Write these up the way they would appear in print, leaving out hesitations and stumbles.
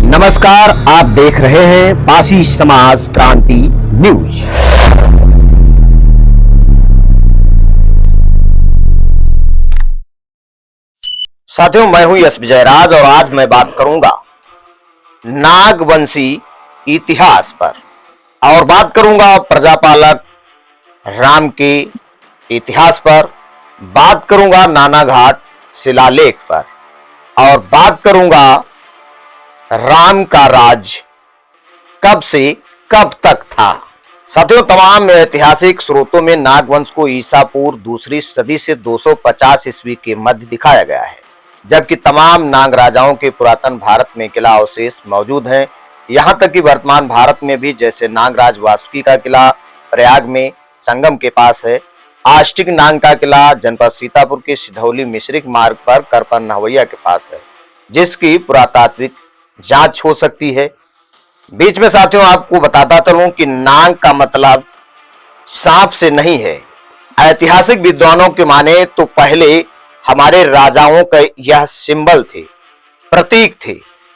नमस्कार, आप देख रहे हैं बासी समाज क्रांति न्यूज। साथियों, मैं हूं यश विजयराज और आज मैं बात करूंगा नागवंशी इतिहास पर और बात करूंगा प्रजापालक राम के इतिहास पर, बात करूंगा नानाघाट शिलालेख पर और बात करूंगा राम का राज कब से कब तक था। साथियों, तमाम ऐतिहासिक स्रोतों में नागवंश को ईसा पूर्व दूसरी सदी से 250 ईस्वी के मध्य दिखाया गया है, जबकि तमाम नाग राजाओं के पुरातन भारत में किला अवशेष मौजूद हैं। यहां तक कि वर्तमान भारत में भी, जैसे नागराज वासुकी का किला प्रयाग में संगम के पास है, आष्टिक नाग का किला जनपद सीतापुर के सिधौली मिश्रिक मार्ग पर करपन नहवैया के पास है, जिसकी पुरातात्विक जांच हो सकती है। बीच में साथियों आपको बताता चलूं कि नाग का मतलब सांप से नहीं है। ऐतिहासिक विद्वानों के माने तो पहले हमारे राजाओं का यह सिंबल थे, प्रतीक थे,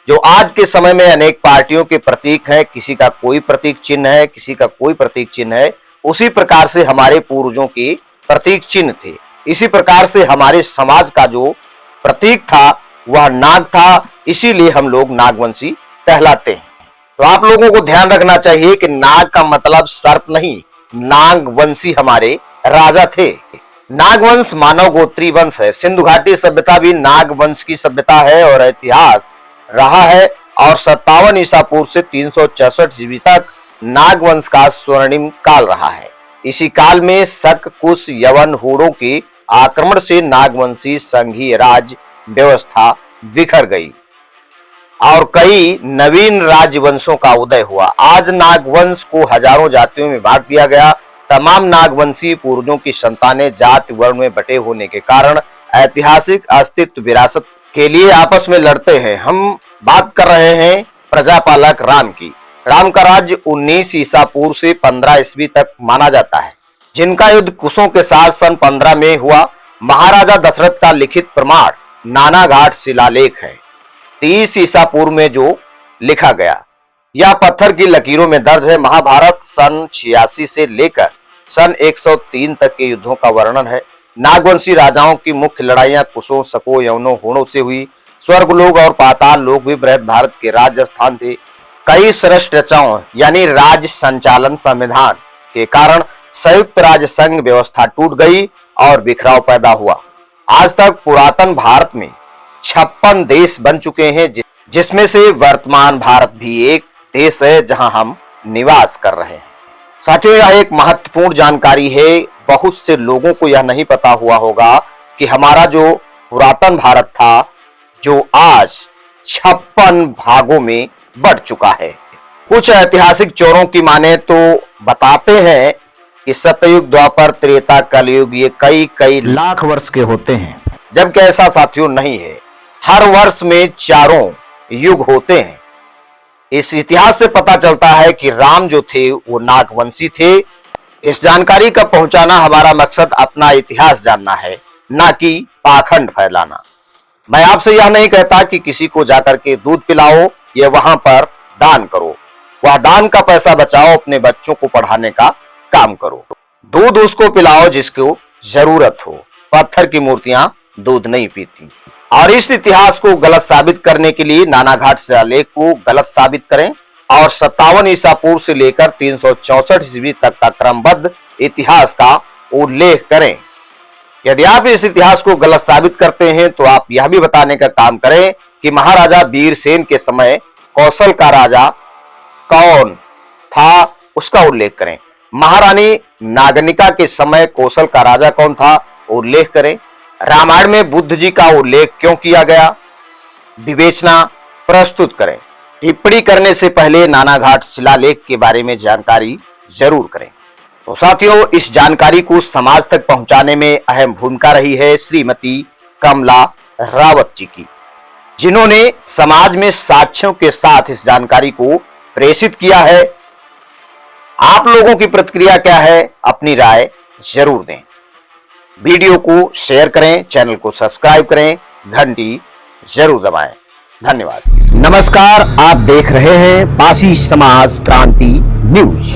जो आज के समय में अनेक पार्टियों के प्रतीक हैं। किसी का कोई प्रतीक चिन्ह है, किसी का कोई प्रतीक चिन्ह है। उसी प्रकार से हमारे पूर्वजों के प्रतीक चिन्ह थे। इसी प्रकार से हमारे समाज का जो प्रतीक था वह नाग था, इसीलिए हम लोग नागवंशी कहलाते हैं। तो आप लोगों को ध्यान रखना चाहिए कि नाग का मतलब सर्प नहीं, नागवंशी हमारे राजा थे। नागवंश मानव गोत्री वंश है। सिंधु घाटी सभ्यता भी नागवंश की सभ्यता है और इतिहास रहा है और 57 ईसा पूर्व से 364 ईस्वी तक नागवंश का स्वर्णिम काल रहा है। इसी काल में शक, कुश, यवन, हूणों के आक्रमण से नागवंशी संघीय राज व्यवस्था बिखर गई और कई नवीन राजवंशों का उदय हुआ। आज नागवंश को हजारों जातियों में बांट दिया गया। तमाम नागवंशी पूर्वजों की संतानें जाति वर्ण में बटे होने के कारण ऐतिहासिक अस्तित्व विरासत के लिए आपस में लड़ते हैं। हम बात कर रहे हैं प्रजापालक राम की। राम का राज्य 19 ईसा पूर्व से 15 ईस्वी तक माना जाता है, जिनका युद्ध कुशों के साथ सन 15 में हुआ। महाराजा दशरथ का लिखित प्रमाण नानाघाट शिलालेख है, 30 ईसा पूर्व में जो लिखा गया। यह पत्थर की लकीरों में दर्ज है। महाभारत सन 86 से लेकर सन 103 तक के युद्धों का वर्णन है। नागवंशी राजाओं की मुख्य लड़ाइयां कुशों, शकों, यवनों, हूणों से हुई। स्वर्गलोक और पाताल लोक भी बृहद भारत के राज्य स्थान थे। कई श्रेष्ठ रचनाओं यानी राज संचालन संविधान के कारण संयुक्त राज्य संघ व्यवस्था टूट गई और बिखराव पैदा हुआ। आज तक पुरातन भारत में 56 देश बन चुके हैं, जिसमें से वर्तमान भारत भी एक देश है जहां हम निवास कर रहे हैं। साथियों, यह एक महत्वपूर्ण जानकारी है। बहुत से लोगों को यह नहीं पता हुआ होगा कि हमारा जो पुरातन भारत था, जो आज 56 भागों में बढ़ चुका है। कुछ ऐतिहासिक चोरों की माने तो बताते हैं कि सतयुग, द्वापर, त्रेता, कलयुग ये कई लाख वर्ष के होते हैं, जबकि ऐसा साथियों नहीं है। हर वर्ष में चारों युग होते हैं। इस इतिहास से पता चलता है कि राम जो थे वो नागवंशी थे। इस जानकारी का पहुंचाना हमारा मकसद अपना इतिहास जानना है, ना कि पाखंड फैलाना। मैं आपसे यह नहीं कहता कि किसी को जाकर के दूध पिलाओ या वहां पर दान करो। वह दान का पैसा बचाओ, अपने बच्चों को पढ़ाने का काम करो। दूध उसको पिलाओ जिसको जरूरत हो। पत्थर की मूर्तियां दूध नहीं पीती। और इस इतिहास को गलत साबित करने के लिए नानाघाट शिलालेख को गलत साबित करें और 57 ईसा पूर्व से लेकर 364 ईस्वी तक का क्रमबद्ध इतिहास का उल्लेख करें। यदि आप इस इतिहास को गलत साबित करते हैं तो आप यह भी बताने का काम करें कि महाराजा वीरसेन के समय कौशल का राजा कौन था, उसका उल्लेख करें। महारानी नागनिका के समय कौशल का राजा कौन था, उल्लेख करें। रामायण में बुद्ध जी का उल्लेख क्यों किया गया, विवेचना प्रस्तुत करें। टिप्पणी करने से पहले नानाघाट शिलालेख के बारे में जानकारी जरूर करें। तो साथियों, इस जानकारी को समाज तक पहुंचाने में अहम भूमिका रही है श्रीमती कमला रावत जी की, जिन्होंने समाज में साक्ष्यों के साथ इस जानकारी को प्रेषित किया है। आप लोगों की प्रतिक्रिया क्या है, अपनी राय जरूर दें। वीडियो को शेयर करें, चैनल को सब्सक्राइब करें, घंटी जरूर दबाएं। धन्यवाद। नमस्कार, आप देख रहे हैं पासी समाज क्रांति न्यूज।